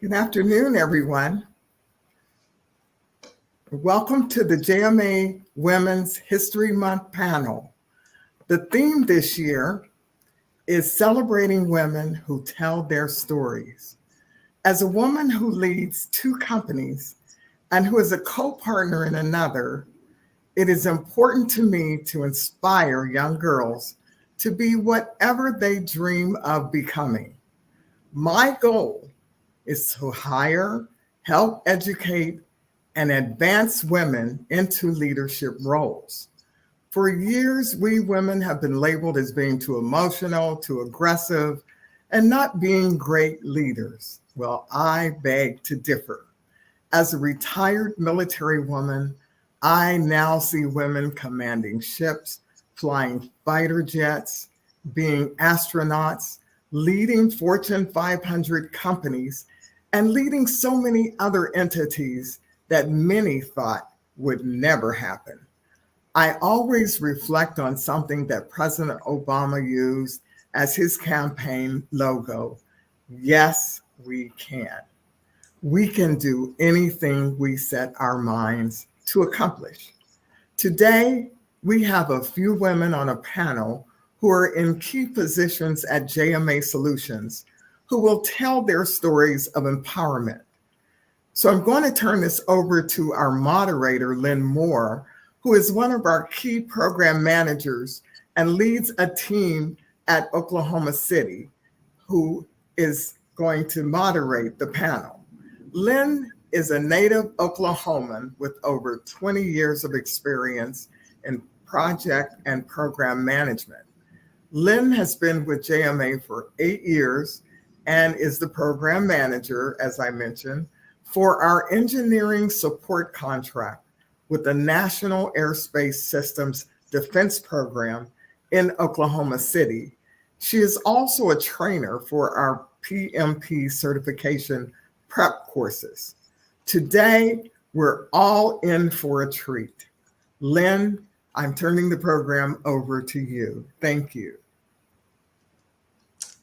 Good afternoon, everyone. Welcome to the JMA Women's History Month panel. The theme this year is celebrating women who tell their stories. As a woman who leads two companies and who is a co-partner in another, it is important to me to inspire young girls to be whatever they dream of becoming. My goal is to hire, help educate, and advance women into leadership roles. For years, we women have been labeled as being too emotional, too aggressive, and not being great leaders. Well, I beg to differ. As a retired military woman, I now see women commanding ships, flying fighter jets, being astronauts, leading Fortune 500 companies, and leading so many other entities that many thought would never happen. I always reflect on something that President Obama used as his campaign logo. Yes, we can. We can do anything we set our minds to accomplish. Today, we have a few women on a panel who are in key positions at JMA Solutions who will tell their stories of empowerment. So I'm going to turn this over to our moderator, Lynn Moore, who is one of our key program managers and leads a team at Oklahoma City, who is going to moderate the panel. Lynn is a native Oklahoman with over 20 years of experience in project and program management. Lynn has been with JMA for 8 years and is the program manager, as I mentioned, for our engineering support contract with the National Airspace Systems Defense Program in Oklahoma City. She is also a trainer for our PMP certification prep courses. Today, we're all in for a treat. Lynn, I'm turning the program over to you. Thank you.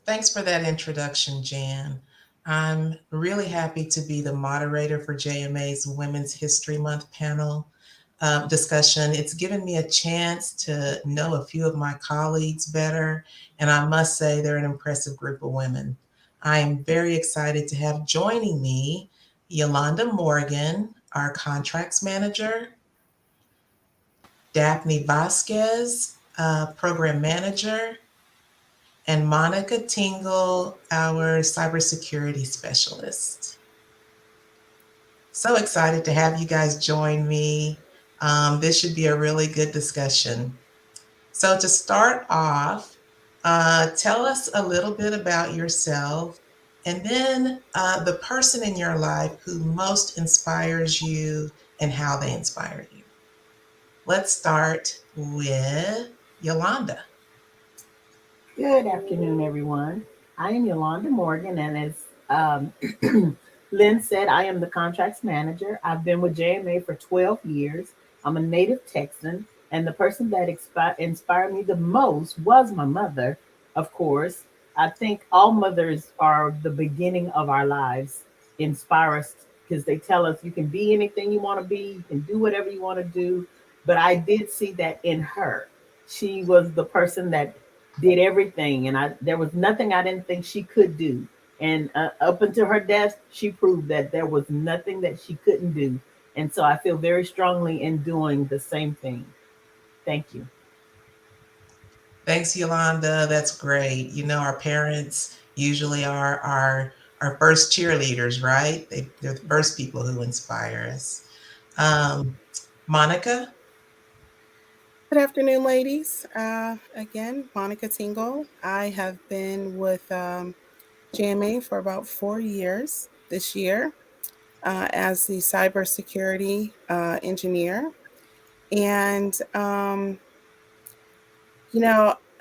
Thanks for that introduction, Jan. I'm really happy to be the moderator for JMA's Women's History Month panel discussion. It's given me a chance to know a few of my colleagues better, and I must say they're an impressive group of women. I am very excited to have joining me Yolanda Morgan, our contracts manager, Daphne Vasquez, program manager, and Monica Tingle, our cybersecurity specialist. So excited to have you guys join me. This should be a really good discussion. So to start off, tell us a little bit about yourself and then the person in your life who most inspires you and how they inspire you. Let's start with Yolanda. Good afternoon, everyone. I am Yolanda Morgan, and as Lynn said, I am the contracts manager. I've been with JMA for 12 years. I'm a native Texan, and the person that inspired me the most was my mother, of course. I think all mothers are the beginning of our lives, inspire us because they tell us you can be anything you want to be, you can do whatever you want to do. But I did see that in her. She was the person that did everything, and there was nothing I didn't think she could do. And up until her death, she proved that there was nothing that she couldn't do. And so I feel very strongly in doing the same thing. Thank you. Thanks, Yolanda. That's great. You know, our parents usually are our first cheerleaders, right? They're the first people who inspire us. Monica? Good afternoon, ladies. Again, Monica Tingle. I have been with JMA for about 4 years this year as the cybersecurity engineer. And,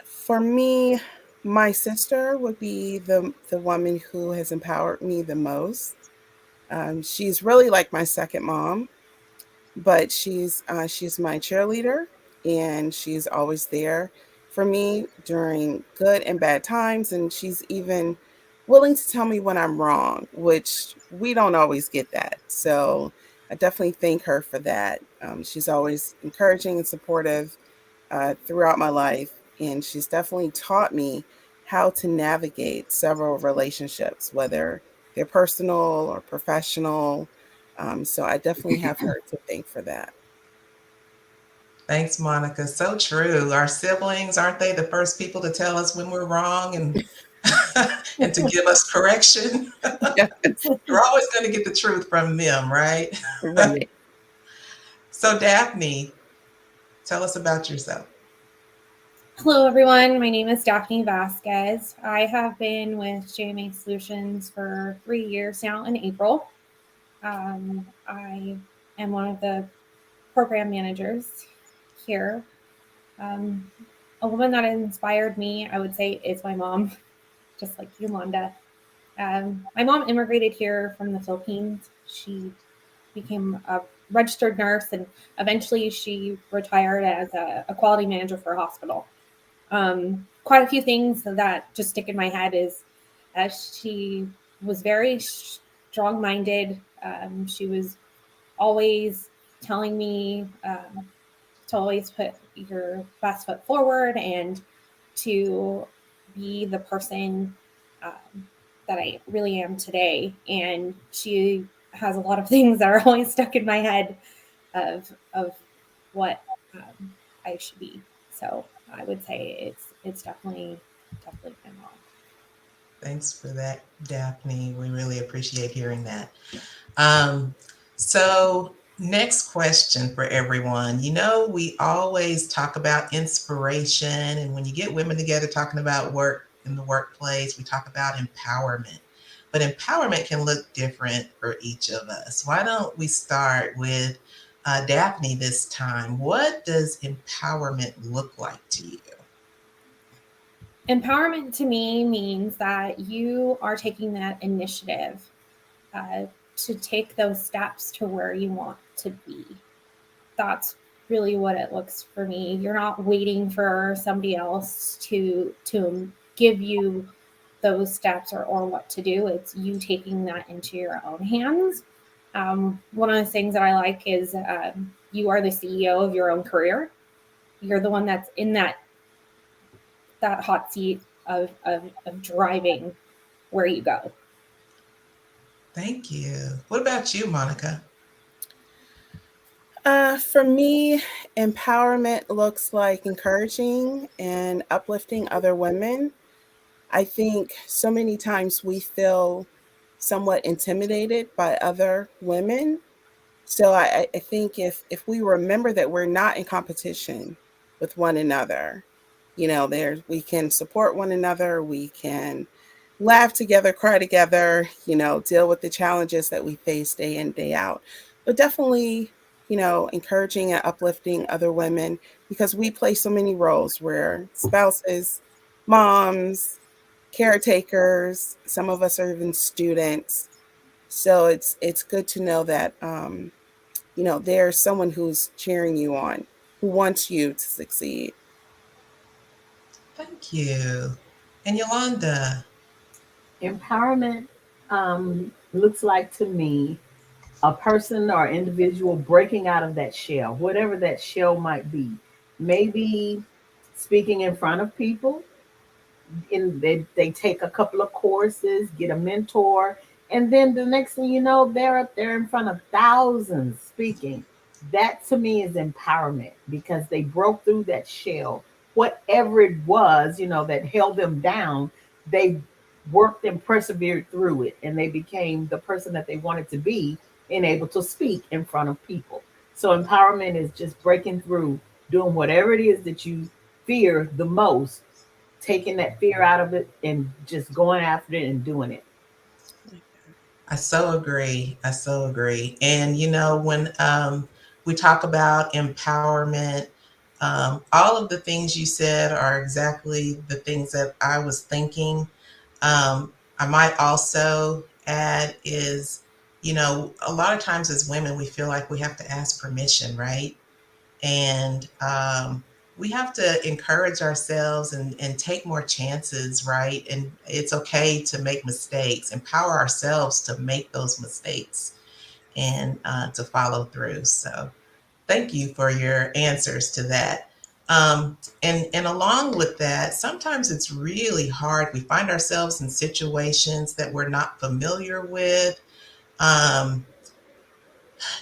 for me, my sister would be the woman who has empowered me the most. She's really like my second mom, but she's my cheerleader, and she's always there for me during good and bad times. And she's even willing to tell me when I'm wrong, which we don't always get that. So I definitely thank her for that. She's always encouraging and supportive throughout my life. And she's definitely taught me how to navigate several relationships, whether they're personal or professional. So I definitely have her to thank for that. Thanks, Monica. So true. Our siblings, aren't they the first people to tell us when we're wrong and and to give us correction? Yes, You're always going to get the truth from them, right? right. So, Daphne, tell us about yourself. Hello, everyone. My name is Daphne Vasquez. I have been with JMA Solutions for 3 years now in April. I am one of the program managers here. A woman that inspired me, I would say, is my mom, just like Yolanda. My mom immigrated here from the Philippines. She became a registered nurse and eventually she retired as a quality manager for a hospital. Quite a few things that just stick in my head is she was very strong-minded. She was always telling me to always put your best foot forward and to be the person that I really am today. And she has a lot of things that are always stuck in my head of what I should be. So I would say it's definitely my mom. Thanks for that, Daphne. We really appreciate hearing that. So next question for everyone. You know, we always talk about inspiration, and when you get women together talking about work in the workplace, we talk about empowerment. But empowerment can look different for each of us. Why don't we start with Daphne this time? What does empowerment look like to you? Empowerment to me means that you are taking that initiative to take those steps to where you want to be. That's really what it looks for me. You're not waiting for somebody else to give you those steps or what to do. It's you taking that into your own hands. One of the things that I like is you are the CEO of your own career. You're the one that's in that hot seat of driving where you go. Thank you. What about you, Monica? For me, empowerment looks like encouraging and uplifting other women. I think so many times we feel somewhat intimidated by other women. So I think if we remember that we're not in competition with one another, we can support one another, we can laugh together, cry together, deal with the challenges that we face day in, day out. But definitely, encouraging and uplifting other women because we play so many roles. We're spouses, moms, caretakers, some of us are even students. So it's good to know that there's someone who's cheering you on, who wants you to succeed. Thank you. And Yolanda? Empowerment looks like to me a person or individual breaking out of that shell, whatever that shell might be. Maybe speaking in front of people, and they take a couple of courses, get a mentor, and then the next thing you know, they're up there in front of thousands speaking. That to me is empowerment because they broke through that shell, whatever it was, that held them down. They worked and persevered through it, and they became the person that they wanted to be and able to speak in front of people. So empowerment is just breaking through, doing whatever it is that you fear the most, taking that fear out of it and just going after it and doing it. I so agree. I so agree. And when we talk about empowerment, all of the things you said are exactly the things that I was thinking. I might also add is, a lot of times as women, we feel like we have to ask permission, right? And we have to encourage ourselves and take more chances, right? And it's okay to make mistakes, empower ourselves to make those mistakes and to follow through. So thank you for your answers to that. And along with that, sometimes it's really hard. We find ourselves in situations that we're not familiar with.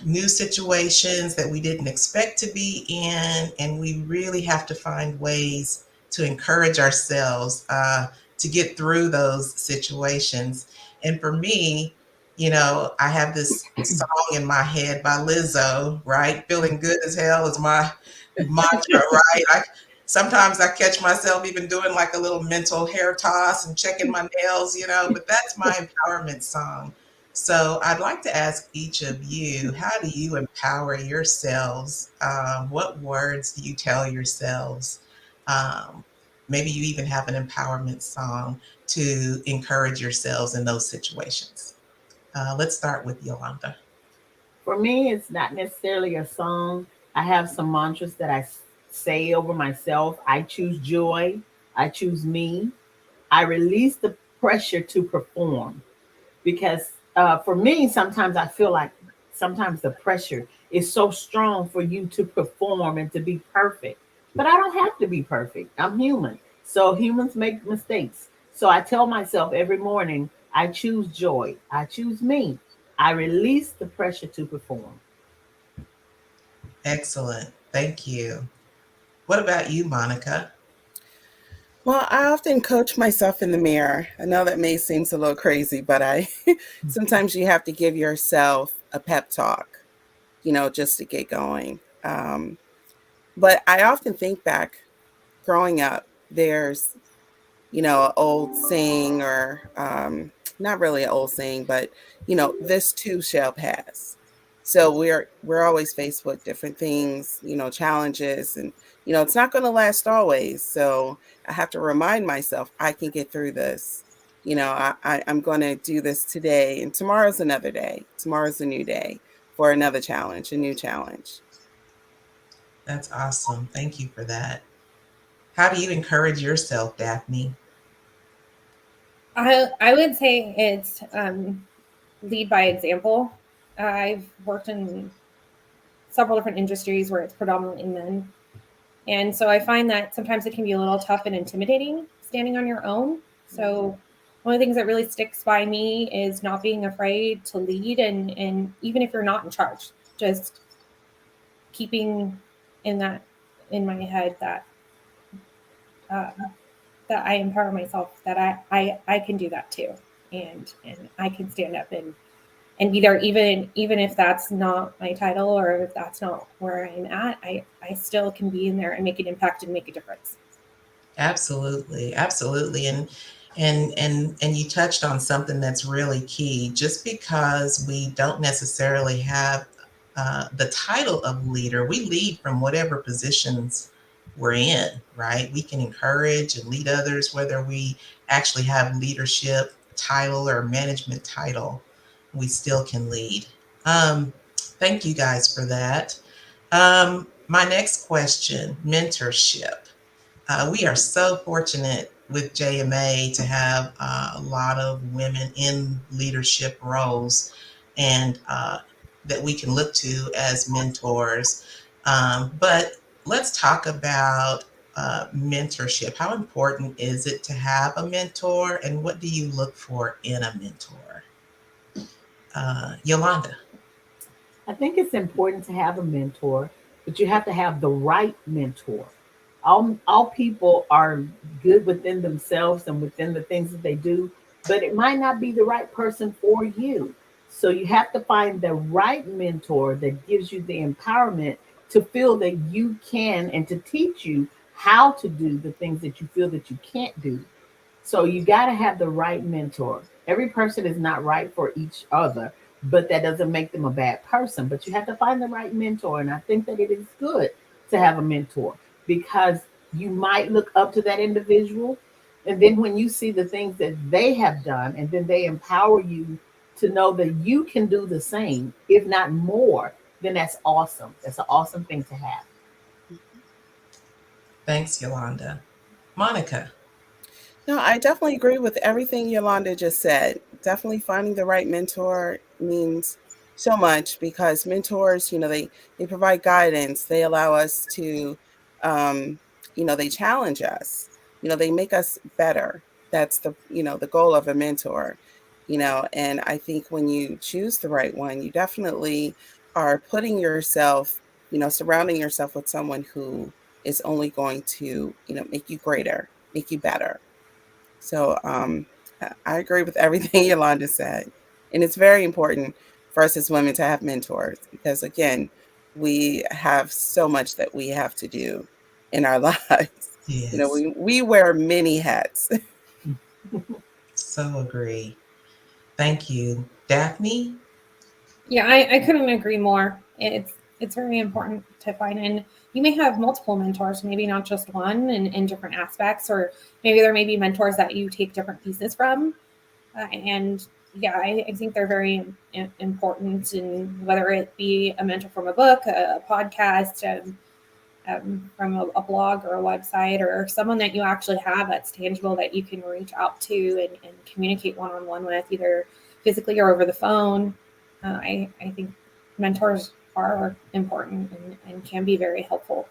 New situations that we didn't expect to be in, and we really have to find ways to encourage ourselves to get through those situations. And for me, I have this song in my head by Lizzo, right? Feeling good as hell is my mantra, right? Sometimes I catch myself even doing like a little mental hair toss and checking my nails, but that's my empowerment song. So I'd like to ask each of you, how do you empower yourselves? What words do you tell yourselves? Maybe you even have an empowerment song to encourage yourselves in those situations. Let's start with Yolanda. For me, it's not necessarily a song. I have some mantras that I say over myself. I choose joy. I choose me. I release the pressure to perform because for me, sometimes I feel like sometimes the pressure is so strong for you to perform and to be perfect. But I don't have to be perfect. I'm human. So humans make mistakes. So I tell myself every morning, I choose joy. I choose me. I release the pressure to perform. Excellent. Thank you. What about you, Monica? Well, I often coach myself in the mirror. I know that may seem a little crazy, but sometimes you have to give yourself a pep talk, just to get going. But I often think back growing up, there's, an old saying or not really an old saying, but, this too shall pass. So we're always faced with different things, challenges, and, it's not going to last always. So I have to remind myself I can get through this. I'm going to do this today, and tomorrow's another day. Tomorrow's a new day for another challenge, a new challenge. That's awesome. Thank you for that. How do you encourage yourself, Daphne? I would say it's lead by example. I've worked in several different industries where it's predominantly men. And so I find that sometimes it can be a little tough and intimidating standing on your own. So one of the things that really sticks by me is not being afraid to lead. And even if you're not in charge, just keeping in my head that that I empower myself, that I can do that too. And I can stand up and be there, even if that's not my title or if that's not where I'm at, I still can be in there and make an impact and make a difference. Absolutely, absolutely. And you touched on something that's really key. Just because we don't necessarily have the title of leader, we lead from whatever positions we're in, right? We can encourage and lead others, whether we actually have leadership title or management title, we still can lead. Thank you guys for that. My next question, mentorship. We are so fortunate with JMA to have a lot of women in leadership roles and that we can look to as mentors. But let's talk about mentorship. How important is it to have a mentor, and what do you look for in a mentor? Yolanda. I think it's important to have a mentor, but you have to have the right mentor. All people are good within themselves and within the things that they do, but it might not be the right person for you. So you have to find the right mentor that gives you the empowerment to feel that you can and to teach you how to do the things that you feel that you can't do. So you got to have the right mentor. Every person is not right for each other, but that doesn't make them a bad person. But you have to find the right mentor. And I think that it is good to have a mentor because you might look up to that individual. And then when you see the things that they have done, and then they empower you to know that you can do the same, if not more, then that's awesome. That's an awesome thing to have. Thanks, Yolanda. Monica. No, I definitely agree with everything Yolanda just said. Definitely finding the right mentor means so much because mentors, they provide guidance. They allow us to, um, they challenge us. They make us better. That's the goal of a mentor. And I think when you choose the right one, you definitely are putting yourself, surrounding yourself with someone who is only going to, make you greater, make you better. So I agree with everything Yolanda said. And it's very important for us as women to have mentors because, again, we have so much that we have to do in our lives. Yes, We wear many hats. so agree. Thank you. Daphne? Yeah, I couldn't agree more. It's very important to find, and you may have multiple mentors, maybe not just one in different aspects, or maybe there may be mentors that you take different pieces from. And yeah, I think they're very important, and whether it be a mentor from a book, a podcast, from a blog or a website, or someone that you actually have that's tangible that you can reach out to and communicate one-on-one with, either physically or over the phone. I think mentors are important and can be very helpful.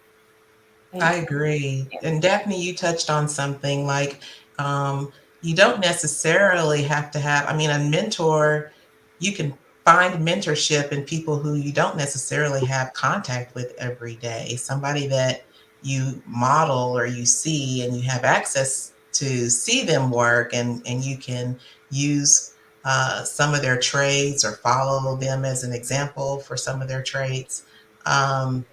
And I agree. yeah. And Daphne, you touched on something like you don't necessarily have to have, I mean, a mentor, you can find mentorship in people who you don't necessarily have contact with every day. Somebody that you model or you see and you have access to see them work, and you can use some of their traits or follow them as an example for some of their traits. Um,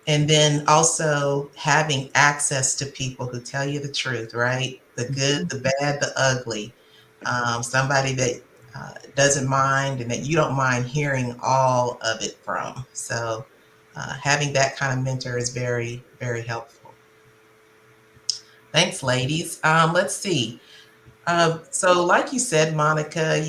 and then also having access to people who tell you the truth, right? The good, the bad, the ugly. Somebody that doesn't mind and that you don't mind hearing all of it from. So having that kind of mentor is very, very helpful. Thanks, ladies. Let's see. So, like you said, Monica,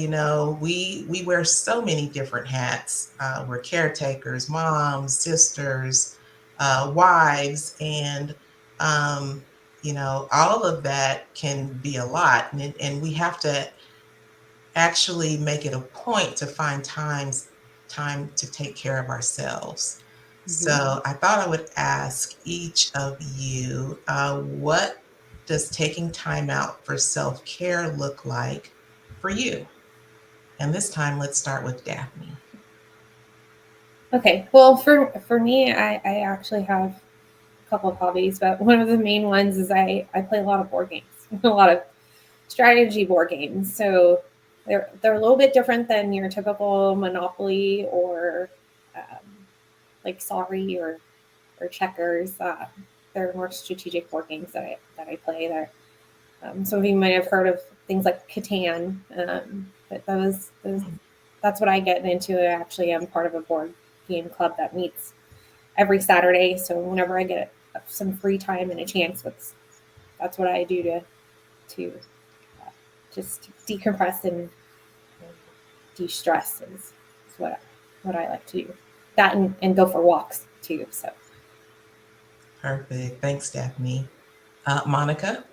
we wear so many different hats. We're caretakers, moms, sisters, wives, and all of that can be a lot, and we have to actually make it a point to find time to take care of ourselves. Mhm. So I thought I would ask each of you, what does taking time out for self-care look like for you? And this time, let's start with Daphne. Okay, well, for me, I actually have a couple of hobbies, but one of the main ones is I play a lot of board games, a lot of strategy board games. So they're a little bit different than your typical Monopoly or like Sorry or Checkers. They're more strategic board games that I play. That some of you might have heard of things like Catan, but that's what I get into. Actually, I'm part of a board game club that meets every Saturday. So whenever I get some free time and a chance, that's what I do to just decompress and de-stress is what I like to do. That and go for walks too. So Perfect. Thanks, Daphne. Monica?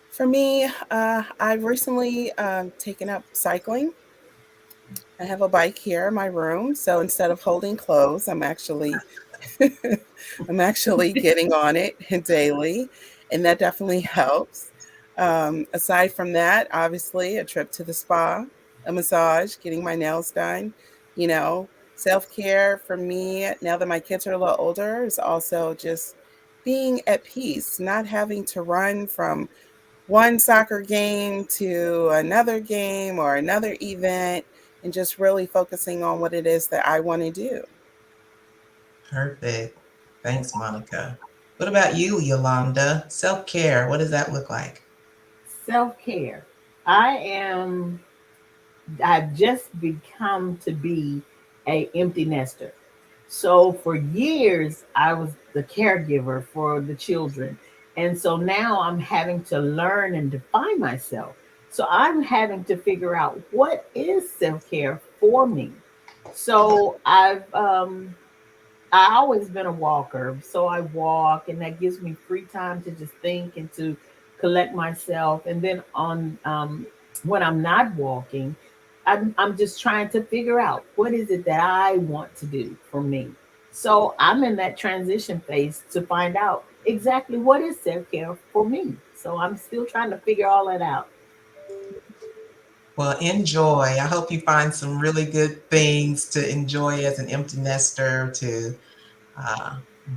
For me, I've recently taken up cycling. I have a bike here in my room, so instead of holding clothes, I'm actually I'm actually getting on it daily, and that definitely helps. Aside from that, obviously, a trip to the spa, a massage, getting my nails done, self-care for me now that my kids are a little older is also just being at peace, not having to run from one soccer game to another game or another event and just really focusing on what it is that I want to do. Perfect. Thanks, Monica. What about you, Yolanda? Self-care, what does that look like? Self care. I am. I've just become to be a empty nester. So for years, I was the caregiver for the children. And so now I'm having to learn and define myself. So I'm having to figure out what is self care for me. So always been a walker, so I walk, and that gives me free time to just think and to collect myself. And then on when I'm not walking, I'm just trying to figure out what is it that I want to do for me. So I'm in that transition phase to find out exactly what is self care for me. So I'm still trying to figure all that out. Well, enjoy. I hope you find some really good things to enjoy as an empty nester to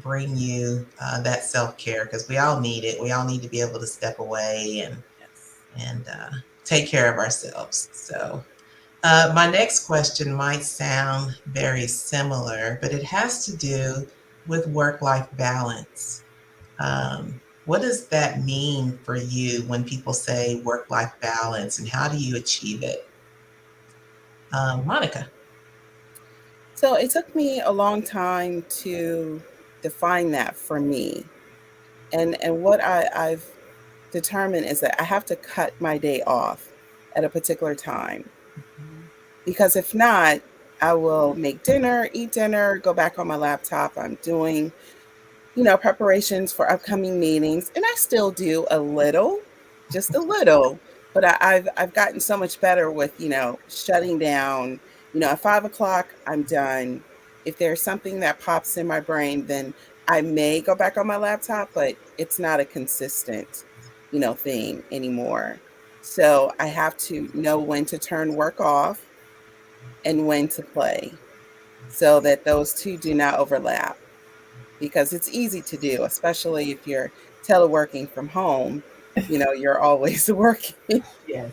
bring you that self-care, because we all need it. We all need to be able to step away and take care of ourselves. So my next question might sound very similar, but it has to do with work-life balance. What does that mean for you when people say work-life balance, and how do you achieve it? Monica. So it took me a long time to define that for me. And what I've determined is that I have to cut my day off at a particular time. Because if not, I will make dinner, eat dinner, go back on my laptop. I'm doing, preparations for upcoming meetings. And I still do a little, just a little, but I've gotten so much better with, shutting down. At 5 o'clock, I'm done. If there's something that pops in my brain, then I may go back on my laptop, but it's not a consistent, thing anymore. So I have to know when to turn work off and when to play so that those two do not overlap, because it's easy to do, especially if you're teleworking from home. You're always working. Yes.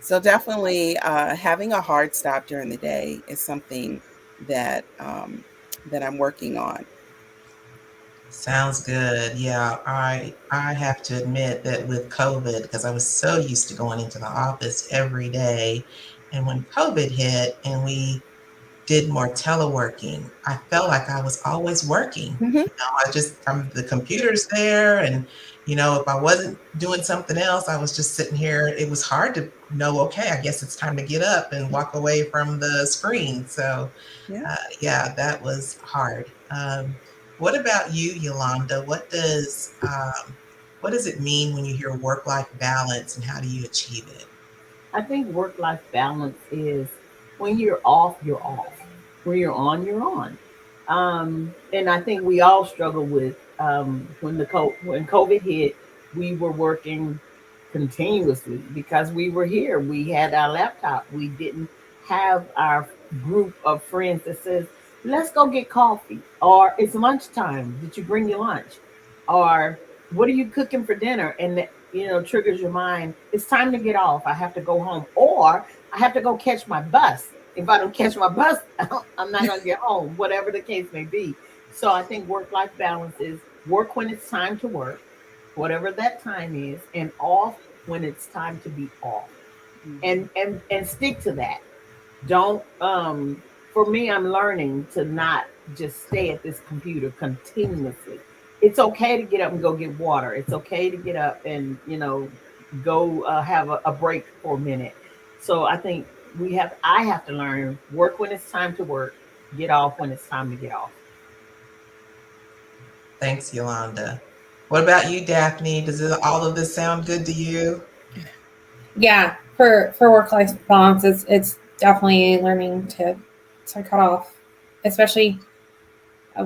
So definitely having a hard stop during the day is something that that I'm working on. Sounds good. Yeah, I have to admit that with COVID, because I was so used to going into the office every day, and when COVID hit and we did more teleworking, I felt like I was always working. Mhm. The computer's there, and if I wasn't doing something else, I was just sitting here. It was hard to know, okay, I guess it's time to get up and walk away from the screen. So Yeah. yeah, that was hard. What about you, Yolanda? What does it mean when you hear work-life balance, and how do you achieve it? I think work life balance is when you're off, you're off. When you're on, you're on. And I think we all struggle with when COVID hit, we were working continuously because we were here. We had our laptop. We didn't have our group of friends that says, "Let's go get coffee," or "It's lunchtime. Did you bring your lunch?" or "What are you cooking for dinner?" And triggers your mind. It's time to get off. I have to go home, or I have to go catch my bus. If I don't catch my bus, I'm not going to get home, whatever the case may be. So I think work life balance is work when it's time to work, whatever that time is, and off when it's time to be off. And stick to that. Don't For me, I'm learning to not just stay at this computer continuously. It's okay to get up and go get water. It's okay to get up and go have a break for a minute. So I think I have to learn work when it's time to work, get off when it's time to get off. Thanks, Yolanda. What about you, Daphne? All of this sound good to you? Yeah, for work life balance, it's definitely learning to cut off, especially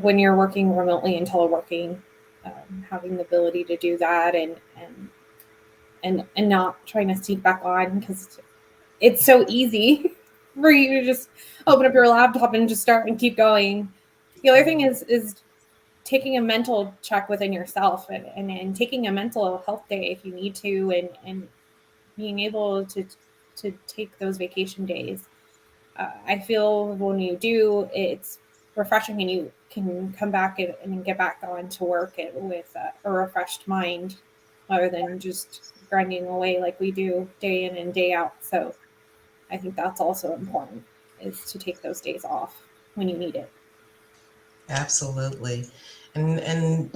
when you're working remotely and teleworking, having the ability to do that and not trying to sneak back on, because it's so easy for you to just open up your laptop and just start and keep going. The other thing is taking a mental check within yourself and taking a mental health day if you need to, and being able to take those vacation days. I feel when you do, it's refreshing, and you can come back and get back on to work with a refreshed mind, rather than just grinding away like we do day in and day out. So I think that's also important, is to take those days off when you need it. Absolutely. And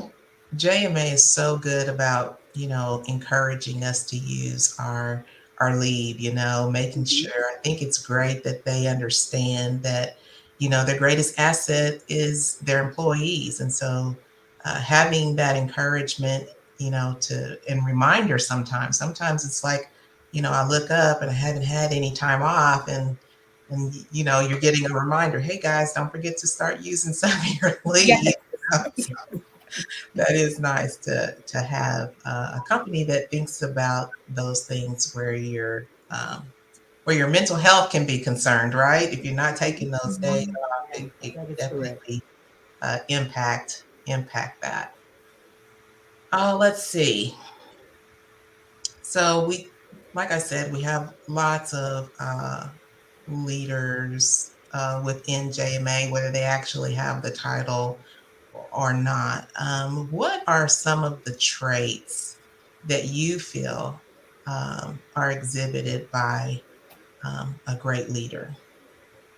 JMA is so good about, encouraging us to use our leave, making Mhm. sure. I think it's great that they understand that, their greatest asset is their employees. And so having that encouragement, and reminder sometimes it's like, I look up and I haven't had any time off, and you're getting a reminder, hey guys, don't forget to start using some of your leave. Yes. So that is nice to have a company that thinks about those things where your mental health can be concerned, right? If you're not taking those days off, it That is correct. definitely impact that. Let's see. So like I said, we have lots of leaders within JMA, whether they actually have the title or not. What are some of the traits that you feel are exhibited by a great leader?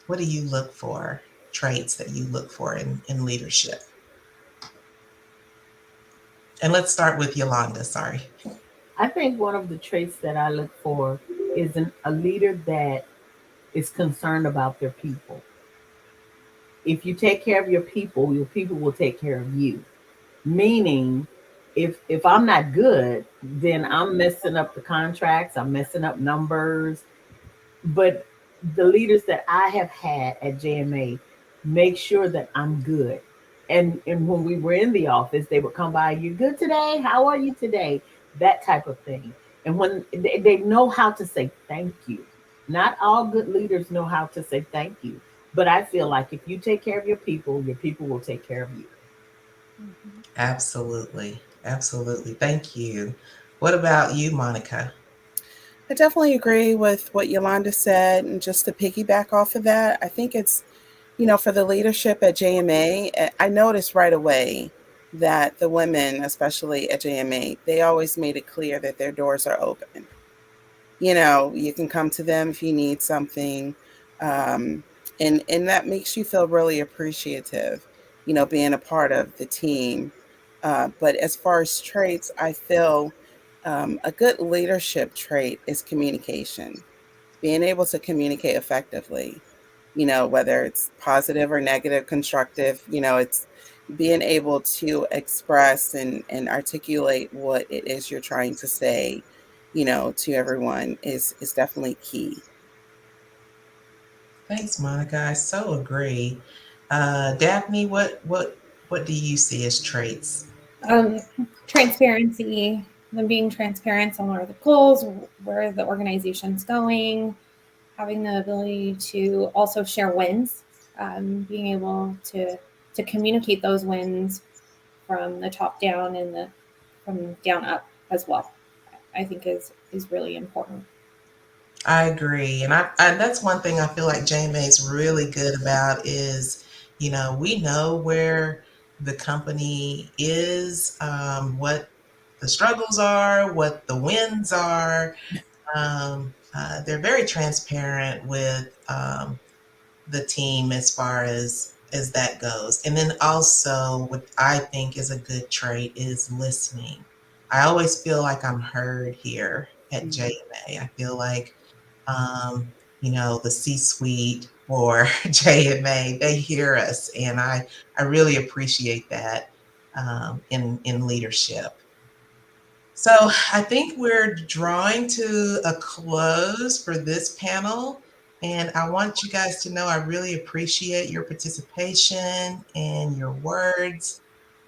What do you look for, traits that you look for in leadership? And let's start with Yolanda, sorry. I think one of the traits that I look for is a leader that is concerned about their people. If you take care of your people will take care of you. Meaning, if I'm not good, then I'm messing up the contracts, I'm messing up numbers. But the leaders that I have had at JMA make sure that I'm good. And when we were in the office, they would come by, you good today? How are you today? That type of thing. And when they know how to say thank you. Not all good leaders know how to say thank you. But I feel like if you take care of your people will take care of you. Absolutely. Absolutely. Thank you. What about you, Monica? I definitely agree with what Yolanda said. And just to piggyback off of that, I think it's, for the leadership at JMA, I noticed right away that the women, especially at JMA, they always made it clear that their doors are open. You can come to them if you need something. And that makes you feel really appreciative, being a part of the team. But as far as traits, I feel a good leadership trait is communication, being able to communicate effectively, whether it's positive or negative, constructive, it's being able to express and articulate what it is you're trying to say, to everyone is definitely key. Thanks, Monica. I so agree. Daphne, what do you see as traits? Um, Transparency, them being transparent on what are the goals, where the organization's going, having the ability to also share wins, being able to communicate those wins from the top down and from down up as well. I think is really important. I agree. And I that's one thing I feel like JMA is really good about is, we know where the company is, what the struggles are, what the wins are. They're very transparent with the team as far as that goes. And then also what I think is a good trait is listening. I always feel like I'm heard here at JMA. I feel like the C-suite or JMA, they hear us, and I really appreciate that in leadership. So I think we're drawing to a close for this panel. And I want you guys to know I really appreciate your participation and your words.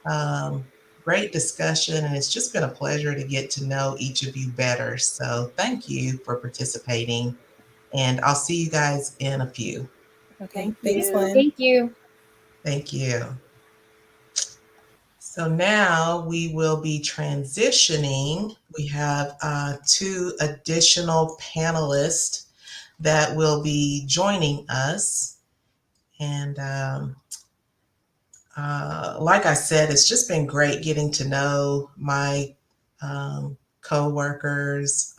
Um, Great discussion. And it's just been a pleasure to get to know each of you better. So thank you for participating. And I'll see you guys in a few. Okay, Thank thanks, you. Lynn. Thank you. Thank you. So now we will be transitioning. We have 2 additional panelists that will be joining us. And like I said, it's just been great getting to know my co-workers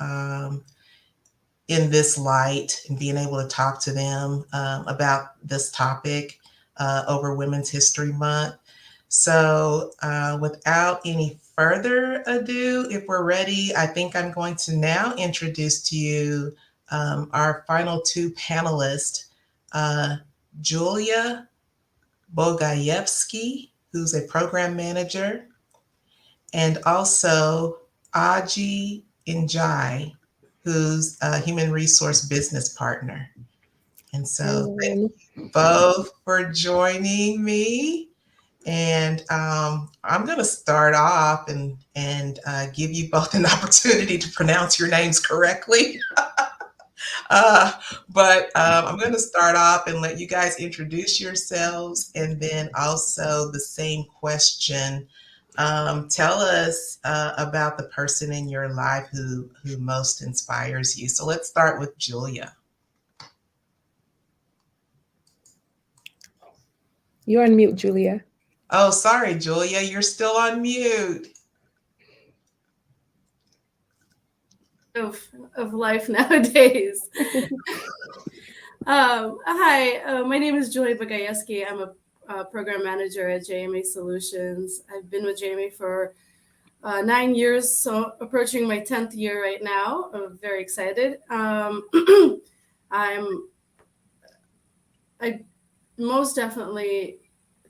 in this light and being able to talk to them about this topic over Women's History Month. So without any further ado, if we're ready, I think I'm going to now introduce to you our final 2 panelists, Julia Bogaevskiy, who's a program manager, and also Aji Njie, who's a human resource business partner. And so thank you both for joining me. And I'm going to start off and give you both an opportunity to pronounce your names correctly. But I'm going to start off and let you guys introduce yourselves, and then also the same question. Tell us about the person in your life who most inspires you. So let's start with Julia. You're on mute, Julia. Oh, sorry, Julia, you're still on mute. Of life nowadays. Hi, my name is Julia Bogaevskiy. I'm a program manager at JMA Solutions. I've been with JMA for 9 years, so approaching my 10th year right now. I'm very excited. I most definitely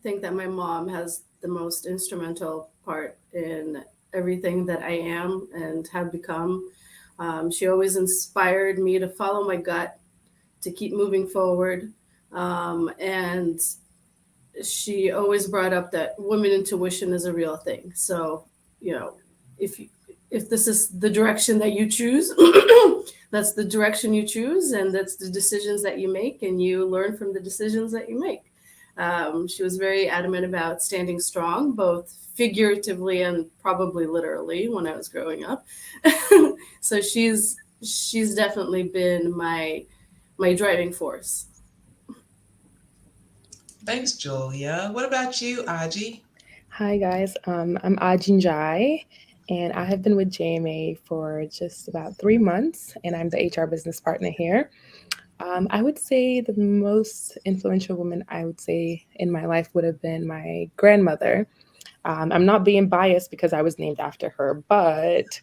think that my mom has the most instrumental part in everything that I am and have become. She always inspired me to follow my gut, to keep moving forward. And she always brought up that women intuition is a real thing. So, if this is the direction that you choose, that's the direction you choose, and that's the decisions that you make, and you learn from the decisions that you make. She was very adamant about standing strong, both figuratively and probably literally when I was growing up. So she's definitely been my driving force. Thanks, Julia. What about you, Aji? Hi, guys. I'm Aji Njie, and I have been with JMA for just about 3 months, and I'm the HR business partner here. I would say the most influential woman I would say in my life would have been my grandmother. I'm not being biased because I was named after her, but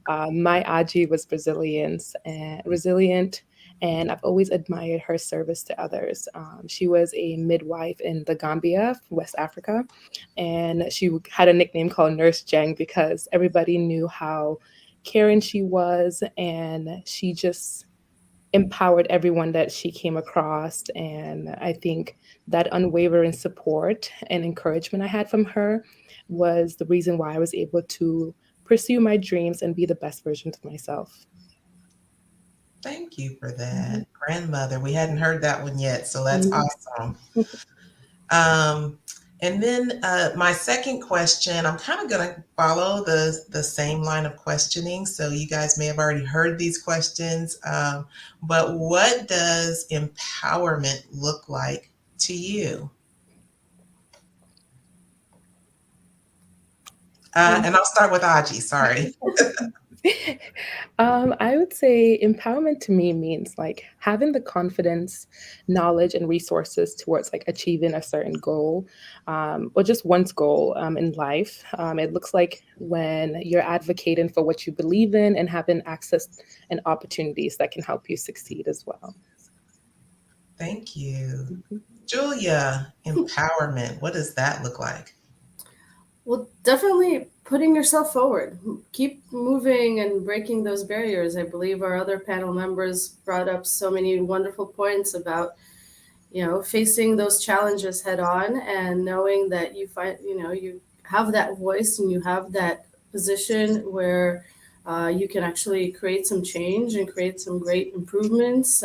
my Aji was resilient, and I've always admired her service to others. She was a midwife in the Gambia, West Africa, and she had a nickname called Nurse Jang because everybody knew how caring she was, and she just empowered everyone that she came across. And I think that unwavering support and encouragement I had from her was the reason why I was able to pursue my dreams and be the best version of myself. Thank you for that. Grandmother, we hadn't heard that one yet, so that's awesome. And then my second question, I'm kind of going to follow the same line of questioning. So you guys may have already heard these questions, but what does empowerment look like to you? And I'll start with Aji, sorry. I would say empowerment to me means like having the confidence, knowledge, and resources towards like achieving a certain goal, or just one's goal in life. It looks like when you're advocating for what you believe in and having access and opportunities that can help you succeed as well. Thank you. Julia, empowerment, what does that look like? Well, definitely putting yourself forward. Keep moving and breaking those barriers. I believe our other panel members brought up so many wonderful points about, facing those challenges head on and knowing that you have that voice and you have that position where you can actually create some change and create some great improvements.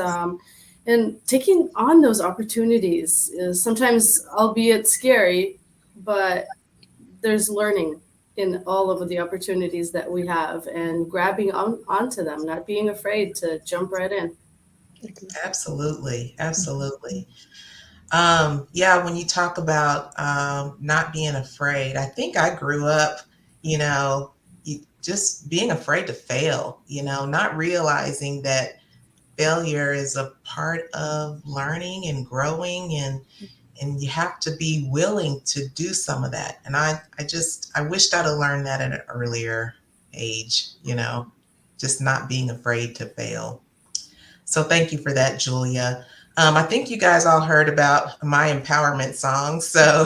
And taking on those opportunities is sometimes, albeit scary, but there's learning in all of the opportunities that we have and grabbing onto them, not being afraid to jump right in. Absolutely. Absolutely. Yeah, when you talk about not being afraid, I think I grew up, just being afraid to fail, not realizing that failure is a part of learning and growing, and you have to be willing to do some of that. And I wished I'd have learned that at an earlier age, just not being afraid to fail. So thank you for that, Julia. I think you guys all heard about my empowerment song. So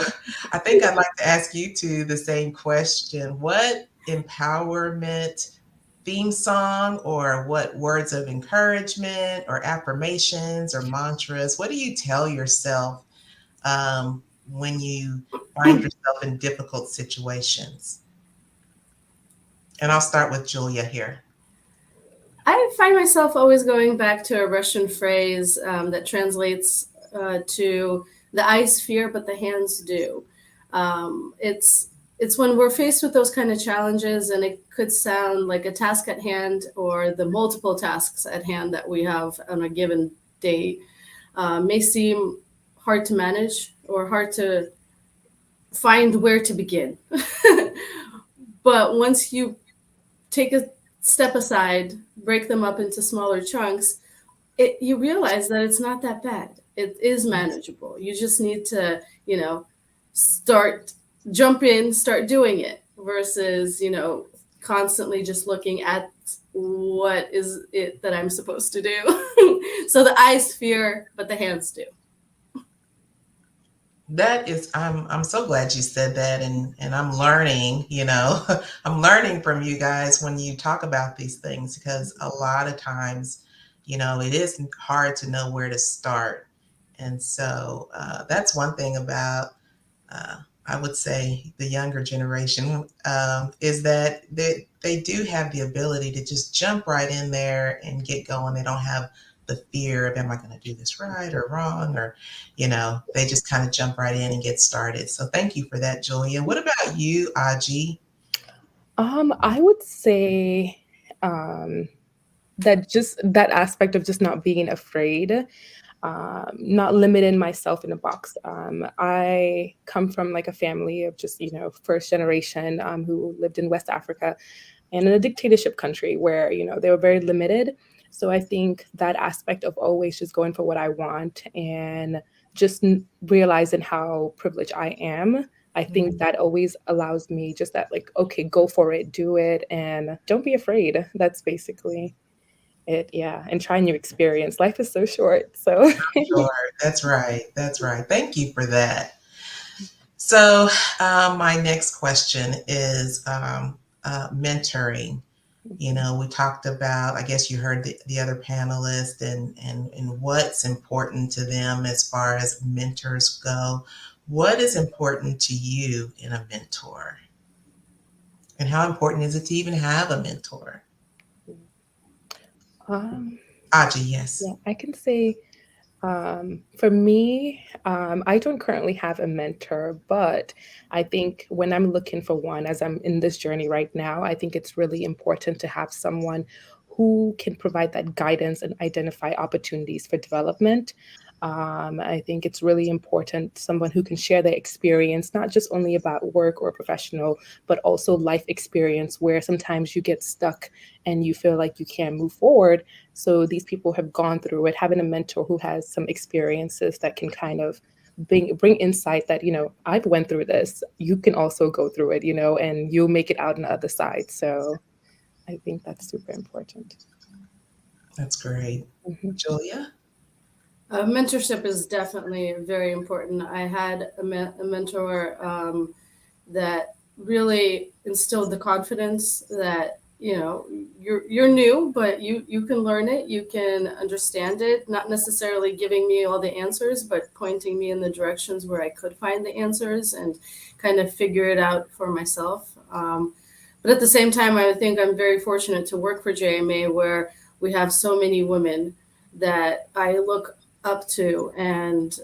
I think I'd like to ask you two the same question. What empowerment theme song or what words of encouragement or affirmations or mantras, what do you tell yourself when you find yourself in difficult situations? And I'll start with Julia here. I find myself always going back to a Russian phrase that translates to the eyes fear, but the hands do. It's when we're faced with those kind of challenges, and it could sound like a task at hand or the multiple tasks at hand that we have on a given day may seem hard to manage or hard to find where to begin. But once you take a step aside, break them up into smaller chunks, you realize that it's not that bad. It is manageable. You just need to, jump in, start doing it versus, constantly just looking at what is it that I'm supposed to do. So the eyes fear, but the hands do. That is, I'm so glad you said that, and I'm learning, I'm learning from you guys when you talk about these things, because a lot of times, it is hard to know where to start. And so that's one thing about, I would say, the younger generation is that they do have the ability to just jump right in there and get going. They don't have the fear of, am I going to do this right or wrong? Or, they just kind of jump right in and get started. So thank you for that, Julia. What about you, Aji? I would say that aspect of just not being afraid, not limiting myself in a box. I come from like a family of just, first generation who lived in West Africa and in a dictatorship country where, they were very limited. So I think that aspect of always just going for what I want and just realizing how privileged I am, I think that always allows me just that, like, okay, go for it, do it, and don't be afraid. That's basically it. Yeah. And try new experience. Life is so short. So Sure. That's right. Thank you for that. So my next question is mentoring. We talked about, I guess you heard the other panelists and what's important to them as far as mentors go. What is important to you in a mentor? And how important is it to even have a mentor? Aji, yes. Yeah, I can say for me, I don't currently have a mentor, but I think when I'm looking for one, as I'm in this journey right now, I think it's really important to have someone who can provide that guidance and identify opportunities for development. I think it's really important, someone who can share their experience, not just only about work or professional, but also life experience, where sometimes you get stuck and you feel like you can't move forward. So these people have gone through it. Having a mentor who has some experiences that can kind of bring insight that, I've went through this, you can also go through it, and you'll make it out on the other side. So I think that's super important. That's great. Julia? Mentorship is definitely very important. I had a mentor that really instilled the confidence that, you're new, but you can learn it, you can understand it, not necessarily giving me all the answers, but pointing me in the directions where I could find the answers and kind of figure it out for myself. But at the same time, I think I'm very fortunate to work for JMA, where we have so many women that I look up to and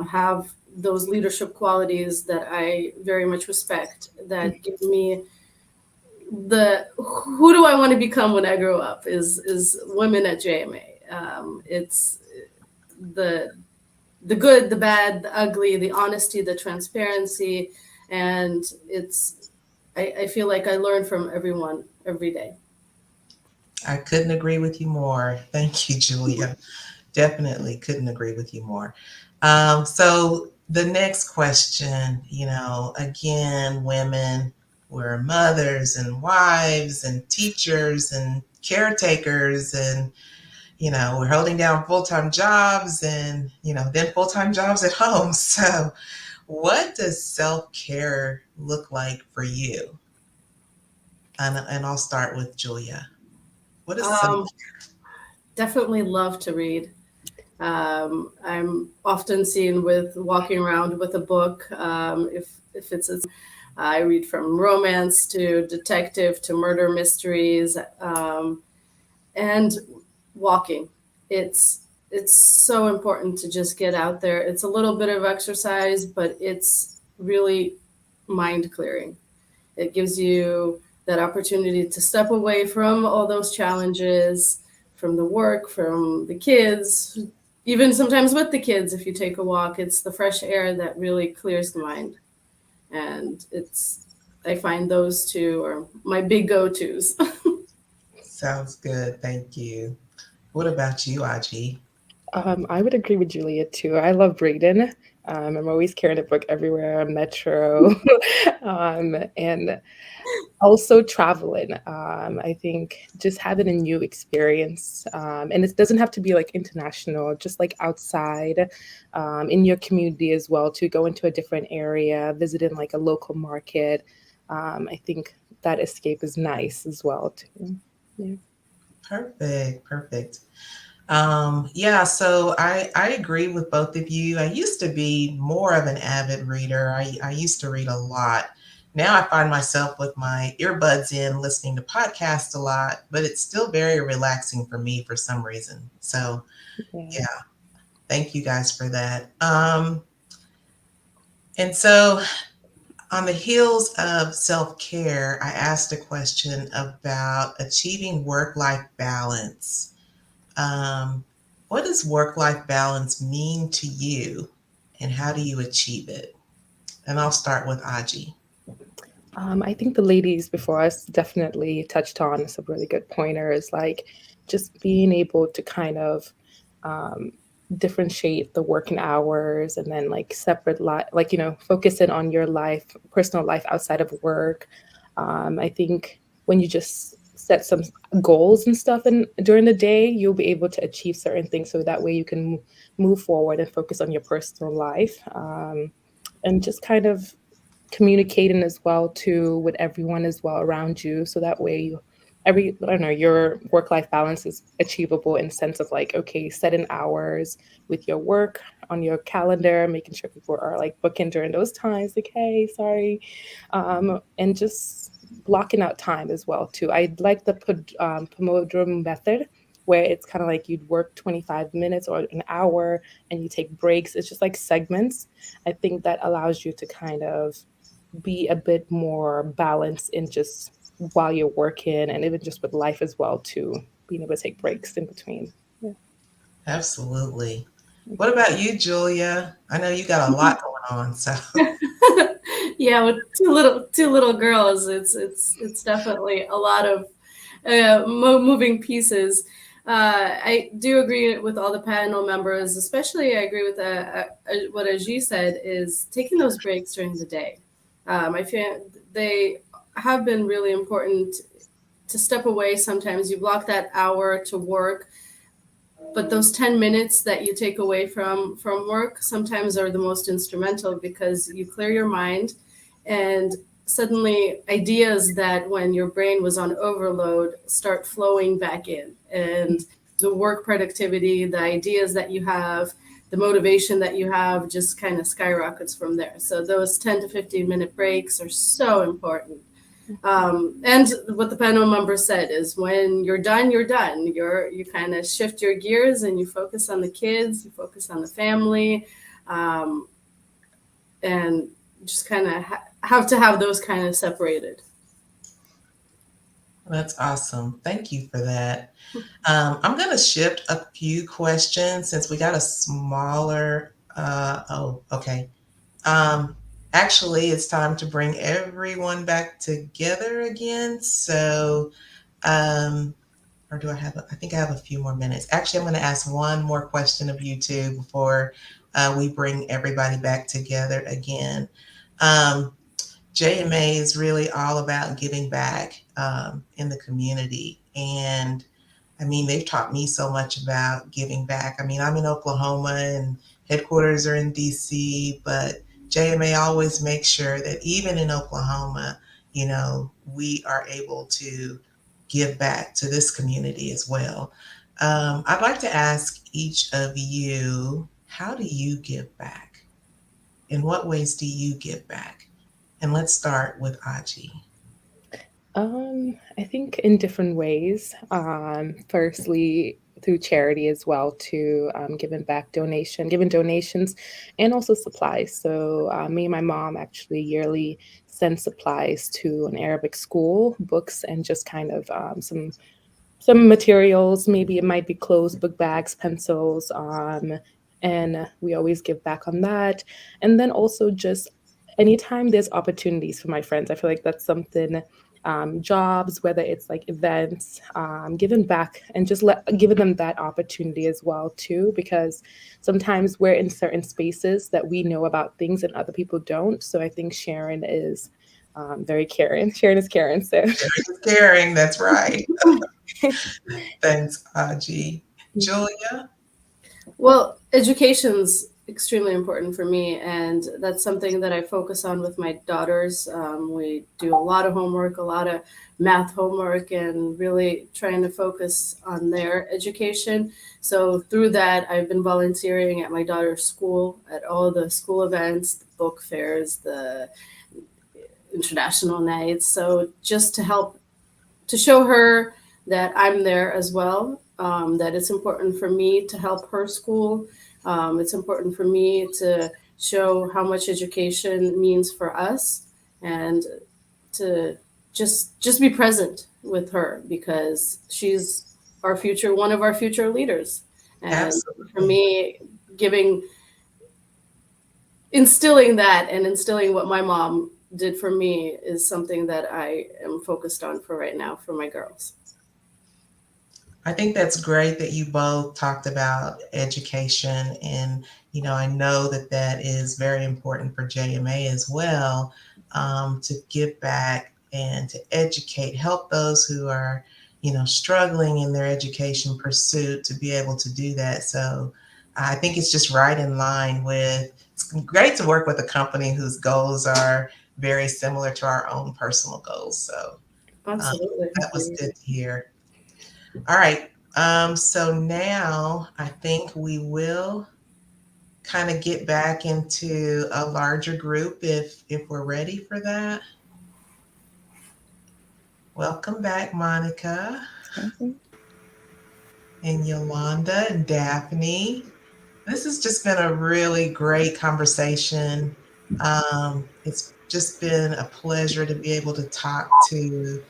have those leadership qualities that I very much respect, that give me who do I want to become when I grow up is women at JMA. It's the good, the bad, the ugly, the honesty, the transparency, and I feel like I learn from everyone every day. I couldn't agree with you more. Thank you, Julia. Definitely couldn't agree with you more. So the next question, again, women, we're mothers and wives and teachers and caretakers and, we're holding down full-time jobs and, then full-time jobs at home. So what does self-care look like for you? And I'll start with Julia. What is Definitely love to read. I'm often seen with walking around with a book. If it's I read from romance to detective to murder mysteries, and walking. It's so important to just get out there. It's a little bit of exercise, but it's really mind clearing. It gives you that opportunity to step away from all those challenges, from the work, from the kids, even sometimes with the kids. If you take a walk, it's the fresh air that really clears the mind. And I find those two are my big go-tos. Sounds good. Thank you. What about you, Aji? I would agree with Julia too. I love reading. I'm always carrying a book everywhere, metro, and also traveling. I think just having a new experience, and it doesn't have to be like international, just like outside, in your community as well, to go into a different area, visiting like a local market. I think that escape is nice as well too. Yeah. Perfect. Yeah, so I agree with both of you. I used to be more of an avid reader. I used to read a lot. Now I find myself with my earbuds in listening to podcasts a lot, but it's still very relaxing for me for some reason. So yeah, thank you guys for that. And so on the heels of self-care, I asked a question about achieving work-life balance. What does work-life balance mean to you, and how do you achieve it? And I'll start with Aji. I think the ladies before us definitely touched on some really good pointers, like just being able to kind of differentiate the working hours and then like separate life, like, focusing on your life, personal life outside of work. I think when you just set some goals and stuff during the day, you'll be able to achieve certain things. So that way you can move forward and focus on your personal life, and just kind of communicating as well too with everyone as well around you. So that way your work-life balance is achievable in the sense of like, okay, setting hours with your work on your calendar, making sure people are like booking during those times, like, hey, sorry. And just blocking out time as well too. I like the Pomodoro method, where it's kind of like you'd work 25 minutes or an hour and you take breaks. It's just like segments. I think that allows you to kind of be a bit more balanced in just while you're working, and even just with life as well too, being able to take breaks in between. Yeah. Absolutely. What about you, Julia? I know you got a lot going on, so. Yeah, with two little girls, it's definitely a lot of moving pieces. I do agree with all the panel members, especially I agree with what Aji said, is taking those breaks during the day. I feel they have been really important to step away. Sometimes you block that hour to work, but those 10 minutes that you take away from work sometimes are the most instrumental, because you clear your mind and suddenly ideas that when your brain was on overload start flowing back in, and the work productivity, the ideas that you have, the motivation that you have just kind of skyrockets from there. So those 10 to 15 minute breaks are so important. And what the panel member said is, when you're done, you're done. You kind of shift your gears and you focus on the kids, you focus on the family, and just kind of have to have those kind of separated. That's awesome. Thank you for that. I'm going to shift a few questions since we got a smaller, okay. Actually, it's time to bring everyone back together again. So, or do I think I have a few more minutes. Actually, I'm going to ask one more question of you two before we bring everybody back together again. JMA is really all about giving back in the community. And I mean, they've taught me so much about giving back. I mean, I'm in Oklahoma and headquarters are in DC, but JMA always makes sure that even in Oklahoma, you know, we are able to give back to this community as well. I'd like to ask each of you, how do you give back? In what ways do you give back? And let's start with Aji. I think in different ways. Firstly, through charity as well, to giving donations, and also supplies. So me and my mom actually yearly send supplies to an Arabic school, books, and just kind of some materials. Maybe it might be clothes, book bags, pencils, and we always give back on that. And then also just anytime there's opportunities for my friends, I feel like that's something, jobs, whether it's like events, giving back and just giving them that opportunity as well too, because sometimes we're in certain spaces that we know about things and other people don't. So I think Sharon is very caring. Sharon is caring. So Caring, that's right. Thanks, Aji. Julia? Well, education's extremely important for me, and that's something that I focus on with my daughters. We do a lot of homework, a lot of math homework, and really trying to focus on their education. So through that, I've been volunteering at my daughter's school, at all the school events, the book fairs, the international nights. So just to help to show her that I'm there as well, that it's important for me to help her school. It's important for me to show how much education means for us, and to just be present with her, because she's our future, one of our future leaders. And Absolutely. for me, instilling that and instilling what my mom did for me is something that I am focused on for right now for my girls. I think that's great that you both talked about education, and you know, I know that that is very important for JMA as well, to give back and to educate, help those who are, you know, struggling in their education pursuit to be able to do that. So I think it's just right in line with, it's great to work with a company whose goals are very similar to our own personal goals. So Absolutely. that was good to hear. All right. So now I think we will kind of get back into a larger group if we're ready for that. Welcome back, Monica and Yolanda and Daphne. This has just been a really great conversation. It's just been a pleasure to be able to talk to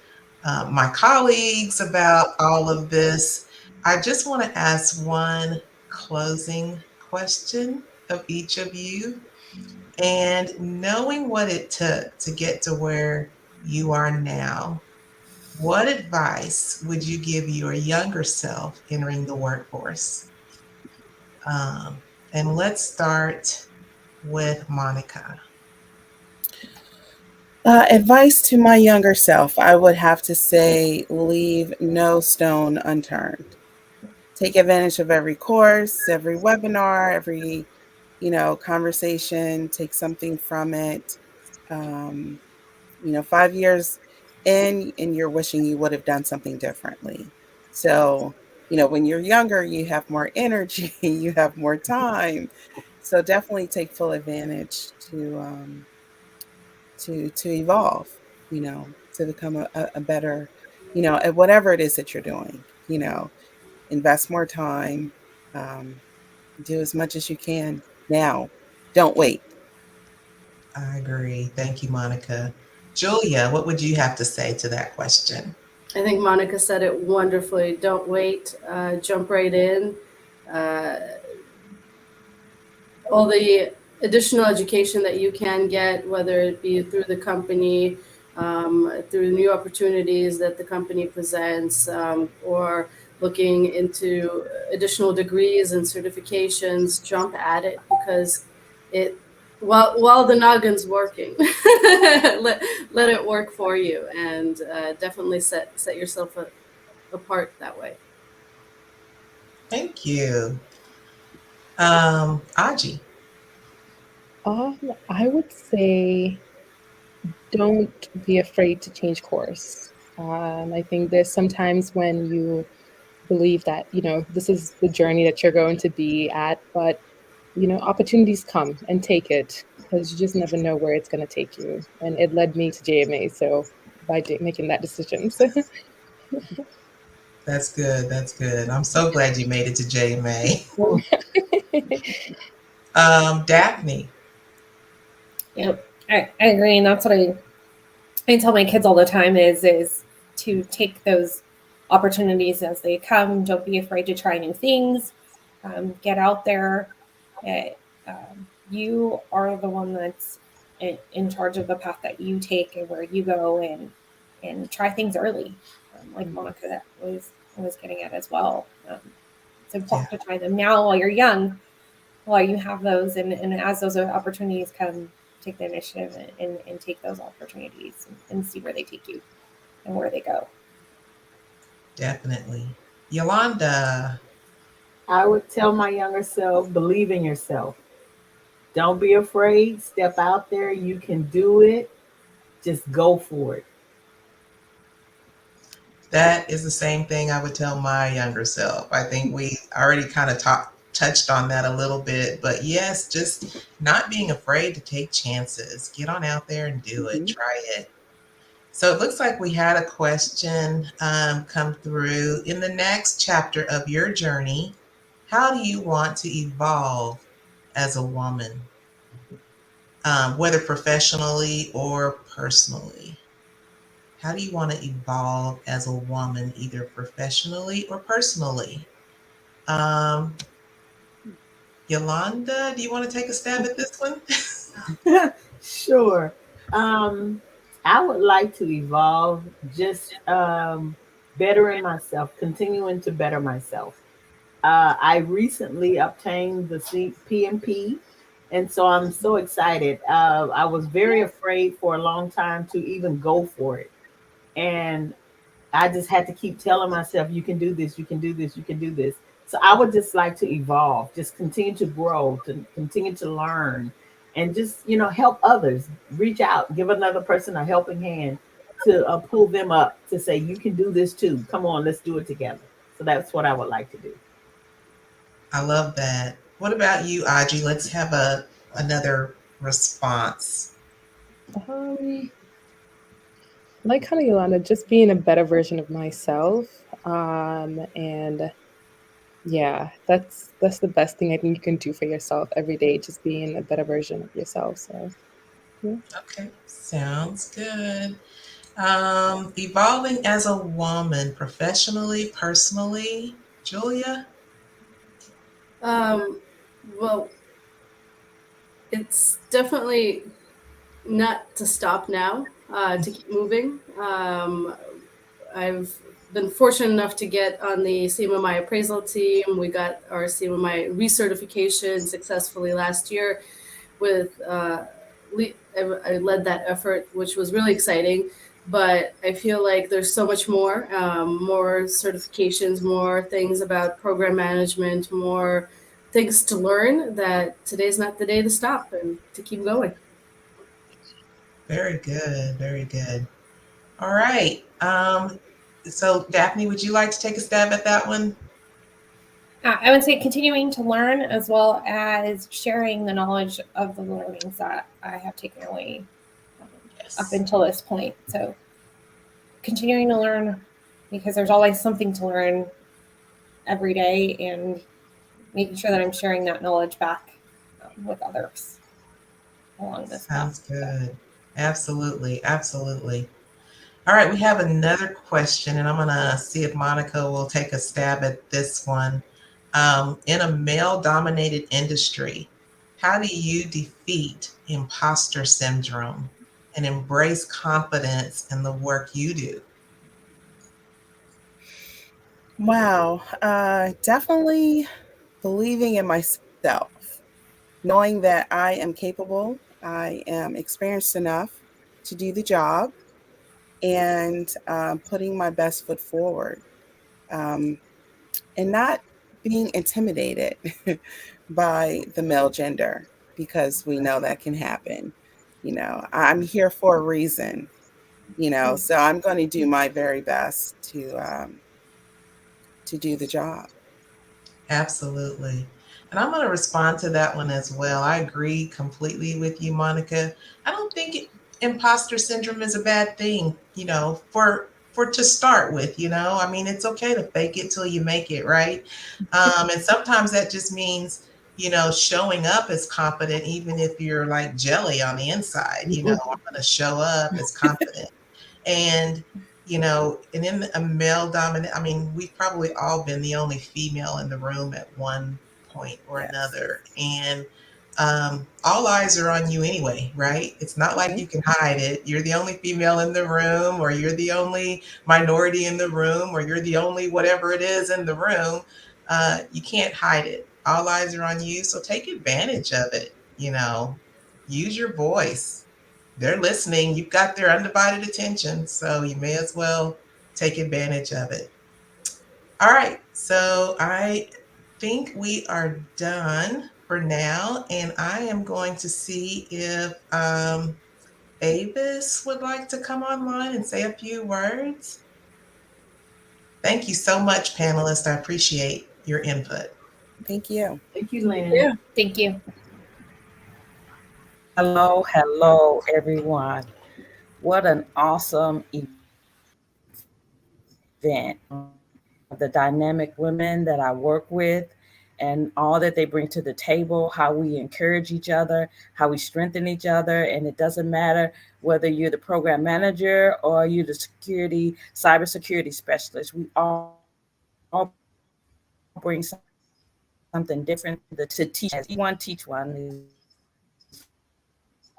my colleagues about all of this. I just want to ask one closing question of each of you. And knowing what it took to get to where you are now, what advice would you give your younger self entering the workforce? And let's start with Monica. Advice to my younger self, I would have to say, leave no stone unturned. Take advantage of every course, every webinar, every, conversation, take something from it. 5 years in and you're wishing you would have done something differently. So, when you're younger, you have more energy, you have more time. So definitely take full advantage to evolve, to become a better, at whatever it is that you're doing, invest more time, do as much as you can now. Don't wait. I agree. Thank you, Monica. Julia, what would you have to say to that question? I think Monica said it wonderfully. Don't wait, jump right in. All the additional education that you can get, whether it be through the company, through new opportunities that the company presents, or looking into additional degrees and certifications, jump at it, because while the noggin's working, let it work for you, and definitely set yourself apart that way. Thank you. Aji. I would say don't be afraid to change course. I think there's sometimes when you believe that, this is the journey that you're going to be at, but, opportunities come and take it because you just never know where it's going to take you. And it led me to JMA. So by making that decision. So That's good. That's good. I'm so glad you made it to JMA. Daphne. Yeah, I agree, and that's what I tell my kids all the time is to take those opportunities as they come. Don't be afraid to try new things. Get out there. You are the one that's in charge of the path that you take and where you go, and try things early, like Monica was getting at as well. It's important to try them now while you're young, while you have those, and as those opportunities come, take the initiative and take those opportunities and see where they take you and where they go. Definitely. Yolanda. I would tell my younger self, believe in yourself. Don't be afraid. Step out there. You can do it. Just go for it. That is the same thing I would tell my younger self. I think we already kind of touched on that a little bit, but yes, just not being afraid to take chances. Get on out there and do it. Try it. So it looks like we had a question come through. In the next chapter of your journey, how do you want to evolve as a woman, whether professionally or personally? How do you want to evolve as a woman, either professionally or personally? Um, Yolanda, do you want to take a stab at this one? Sure. Um, I would like to evolve, just bettering myself, continuing to better myself. I recently obtained the PMP, and so I'm so excited. I was very afraid for a long time to even go for it. And I just had to keep telling myself, you can do this, you can do this, you can do this. So I would just like to evolve, just continue to grow, to continue to learn, and just, help others, reach out, give another person a helping hand to pull them up to say, you can do this too. Come on, let's do it together. So that's what I would like to do. I love that. What about you, Aji? Let's have another response. um, like kind of Yolanda, just being a better version of myself. And yeah, that's the best thing I think you can do for yourself every day, just being a better version of yourself. So yeah. Okay, sounds good. Evolving as a woman, professionally, personally, Julia? Well, it's definitely not to stop now, to keep moving. I've been fortunate enough to get on the CMMI appraisal team. We got our CMMI recertification successfully last year with I led that effort, which was really exciting. But I feel like there's so much more certifications, more things about program management, more things to learn, that today's not the day to stop and to keep going. Very good, very good. All right. So Daphne, would you like to take a stab at that one? I would say continuing to learn, as well as sharing the knowledge of the learnings that I have taken away up until this point. So continuing to learn, because there's always something to learn every day, and making sure that I'm sharing that knowledge back with others along this Sounds path. good. Absolutely, absolutely. All right, we have another question, and I'm gonna see if Monica will take a stab at this one. In a male-dominated industry, how do you defeat imposter syndrome and embrace confidence in the work you do? Wow. Definitely believing in myself, knowing that I am capable, I am experienced enough to do the job, and putting my best foot forward. And not being intimidated by the male gender, because we know that can happen. You know, I'm here for a reason, you know, so I'm going to do my very best to do the job. Absolutely. And I'm going to respond to that one as well. I agree completely with you, Monica. I don't think imposter syndrome is a bad thing, you know, for to start with, you know. I mean, it's okay to fake it till you make it, right? And sometimes that just means, you know, showing up as confident, even if you're like jelly on the inside. You know, I'm going to show up as confident. And you know, and in a male dominant, I mean, we've probably all been the only female in the room at one point or Yes. another. And all eyes are on you anyway, right? It's not like you can hide it. You're the only female in the room, or you're the only minority in the room, or you're the only whatever it is in the room. You can't hide it. All eyes are on you. So take advantage of it. You know, use your voice. They're listening. You've got their undivided attention, so you may as well take advantage of it. All right, so I think we are done for now, and I am going to see if Avis would like to come online and say a few words. Thank you so much, panelists. I appreciate your input. Thank you. Thank you, Lynn. Yeah. Thank you. Hello, everyone. What an awesome event. The dynamic women that I work with and all that they bring to the table, how we encourage each other, how we strengthen each other. And it doesn't matter whether you're the program manager or you're the cybersecurity specialist. We all bring something different to teach. One teach one is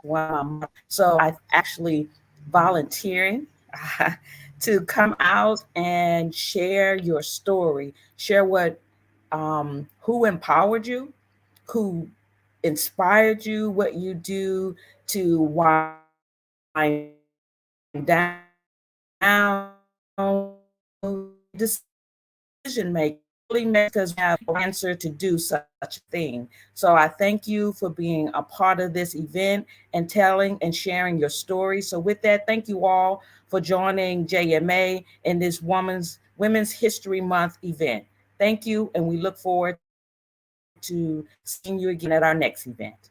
one. So I actually volunteering to come out and share your story, share what who empowered you, who inspired you, what you do to wind down decision making, because we have an answer to do such a thing. So I thank you for being a part of this event and telling and sharing your story. So with that, thank you all for joining JMA in this Women's History Month event. Thank you, and we look forward to seeing you again at our next event.